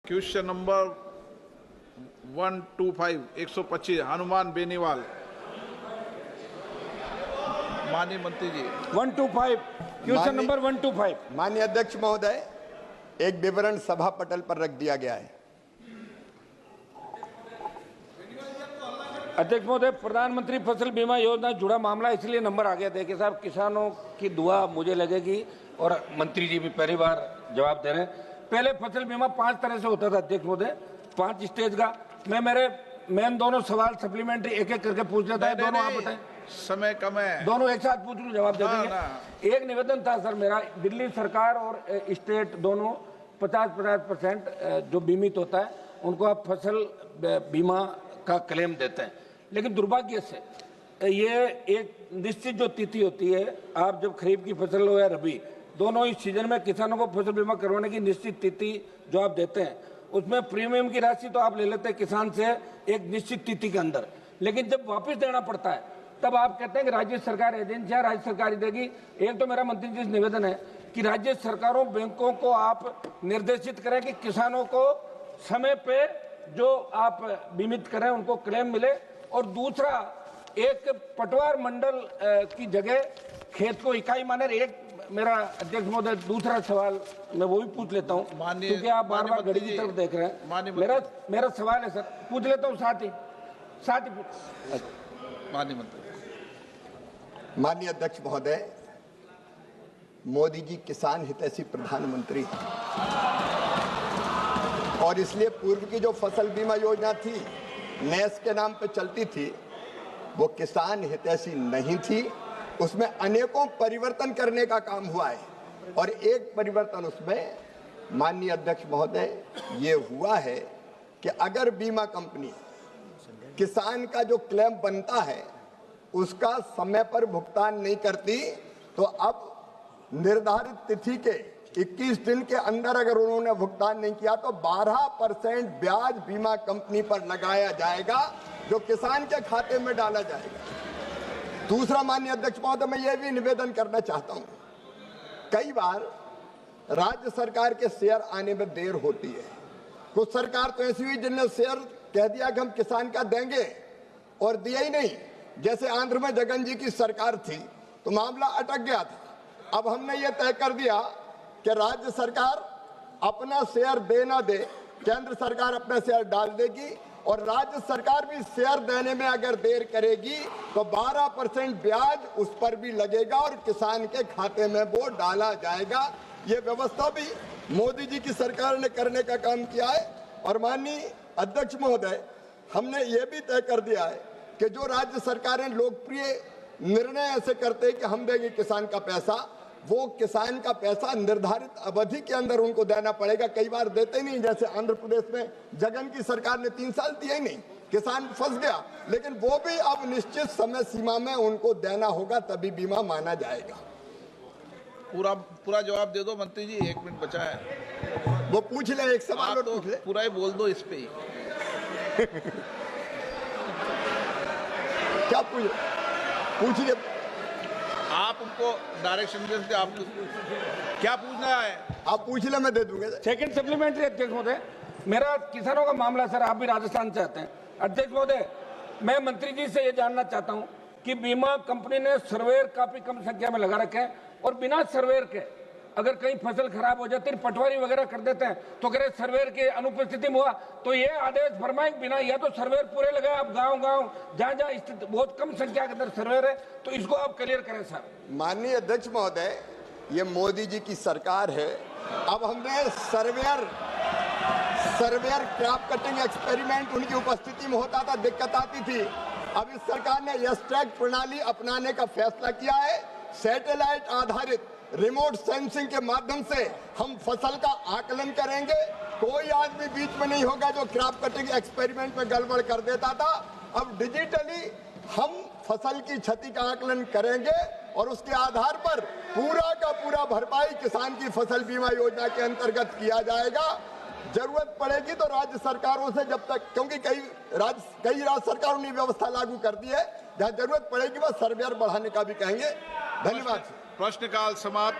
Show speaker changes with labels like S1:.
S1: Question number 125 125 Hanuman Beniwal. माननीय मंत्री जी
S2: 125 question number 125।
S3: माननीय अध्यक्ष महोदय, एक विवरण सभा पटल पर रख दिया गया है।
S2: अध्यक्ष महोदय, प्रधानमंत्री फसल बीमा योजना जुड़ा मामला इसलिए नंबर आ गया। देखिए साहब, किसानों की दुआ मुझे लगेगी और मंत्री जी भी पहली बार जवाब दे रहे हैं। पहले फसल बीमा 5 तरह से होता था अध्यक्ष महोदय, 5 स्टेज का। मैं दोनों सवाल सप्लीमेंट्री एक एक करके पूछ लेता है। दोनों आप बताएं,
S1: समय कम है।
S2: दोनों एक साथ पूछ लूं, जवाब दे देंगे। एक निवेदन था सर मेरा, दिल्ली सरकार और स्टेट दोनों 50% जो बीमित होता है उनको आप फसल बीमा का क्लेम देते हैं। लेकिन दुर्भाग्य से ये एक निश्चित जो तिथि होती है, आप जब खरीफ की फसल हो या रबी, दोनों ही सीजन में किसानों को फसल बीमा करवाने की निश्चित तिथि जो आप देते हैं, उसमें प्रीमियम की राशि तो आप ले लेते हैं किसान से एक निश्चित तिथि के अंदर, लेकिन जब वापस देना पड़ता है तब आप कहते हैं कि राज्य सरकार एजेंसियां राज्य सरकार ही देगी। एक तो मेरा मंत्री जी से निवेदन है कि राज्य सरकारों बैंकों को आप निर्देशित करें कि किसानों को समय पे जो आप बीमित करें उनको क्लेम मिले, और दूसरा एक पटवार मंडल की जगह खेत को इकाई माने। एक मेरा अध्यक्ष महोदय दूसरा सवाल मैं वो भी पूछ लेता हूँ, क्योंकि आप बार बार घड़ी की तरफ देख रहे हैं। मेरा सवाल है सर, पूछ लेता हूँ साथ ही
S1: माननीय मंत्री।
S3: माननीय अध्यक्ष महोदय, मोदी जी किसान हितैषी प्रधानमंत्री हैं और इसलिए पूर्व की जो फसल बीमा योजना थी, नेस के नाम पे चलती थी, वो किसान हितैषी नहीं थी। उसमें अनेकों परिवर्तन करने का काम हुआ है और एक परिवर्तन उसमें माननीय अध्यक्ष महोदय ये हुआ है कि अगर बीमा कंपनी किसान का जो क्लेम बनता है उसका समय पर भुगतान नहीं करती, तो अब निर्धारित तिथि के 21 दिन के अंदर अगर उन्होंने भुगतान नहीं किया तो 12% ब्याज बीमा कंपनी पर लगाया जाएगा, जो किसान के खाते में डाला जाएगा। दूसरा माननीय अध्यक्ष महोदय, मैं ये भी निवेदन करना चाहता हूं, कई बार राज्य सरकार के शेयर आने में देर होती है। कुछ सरकार तो ऐसी हुई जिनने शेयर कह दिया कि हम किसान का देंगे और दिया ही नहीं। जैसे आंध्र में जगन जी की सरकार थी तो मामला अटक गया था। अब हमने ये तय कर दिया कि राज्य सरकार अपना शेयर दे ना दे, केंद्र सरकार अपना शेयर डाल देगी, और राज्य सरकार भी शेयर देने में अगर देर करेगी तो 12% ब्याज उस पर भी लगेगा और किसान के खाते में वो डाला जाएगा। ये व्यवस्था भी मोदी जी की सरकार ने करने का काम किया है। और माननीय अध्यक्ष महोदय, हमने ये भी तय कर दिया है कि जो राज्य सरकारें लोकप्रिय निर्णय ऐसे करते हैं कि हम देंगे किसान का पैसा, वो किसान का पैसा निर्धारित अवधि के अंदर उनको देना पड़ेगा। कई बार देते नहीं, जैसे आंध्र प्रदेश में जगन की सरकार ने 3 साल दिया ही नहीं, किसान फंस गया। लेकिन वो भी अब निश्चित समय सीमा में उनको देना होगा, तभी बीमा माना जाएगा।
S1: पूरा जवाब दे दो मंत्री जी, 1 मिनट बचा है।
S3: वो पूछ ले, एक सवाल और
S1: तो
S3: पूछ ले।
S1: पूरा ही बोल दो इस पे ही।
S3: क्या पूछिए
S1: आप उनको डायरेक्शन दे, आप क्या पूछना है
S3: आप पूछ ले, मैं दे दूंगा।
S2: सेकंड सप्लीमेंट्री अध्यक्ष महोदय, मेरा किसानों का मामला सर, आप भी राजस्थान से आते हैं। अध्यक्ष महोदय, मैं मंत्री जी से ये जानना चाहता हूं कि बीमा कंपनी ने सर्वेयर काफी कम संख्या में लगा रखे हैं और बिना सर्वेयर के अगर कहीं फसल खराब हो जाती है, पटवारी वगैरह कर देते हैं, तो कह रहे सर्वेयर के अनुपस्थिति में हुआ, तो ये आदेश फरमाए बिना, या तो सर्वेयर पूरे लगाए। आप गांव जहां स्थिति बहुत कम संख्या के अंदर सर्वेयर है, तो इसको आप क्लियर करें सर।
S3: माननीय अध्यक्ष महोदय, ये मोदी जी की सरकार है। अब हमने सर्वेयर क्रॉप कटिंग एक्सपेरिमेंट उनकी उपस्थिति में होता था, दिक्कत आती थी। अब इस सरकार ने यस टैग प्रणाली अपनाने का फैसला किया है। सैटेलाइट आधारित रिमोट सेंसिंग के माध्यम से हम फसल का आकलन करेंगे। कोई आदमी बीच में नहीं होगा जो क्रॉप कटिंग एक्सपेरिमेंट में गड़बड़ कर देता था। अब डिजिटली हम फसल की क्षति का आकलन करेंगे और उसके आधार पर पूरा का पूरा भरपाई किसान की फसल बीमा योजना के अंतर्गत किया जाएगा। जरूरत पड़ेगी तो राज्य सरकारों से, जब तक, क्योंकि कई राज्य सरकारों ने व्यवस्था लागू कर दी है, जहां जरूरत पड़ेगी वह सर्वेयर बढ़ाने का भी कहेंगे। धन्यवाद।
S1: प्रश्नकाल समाप्त।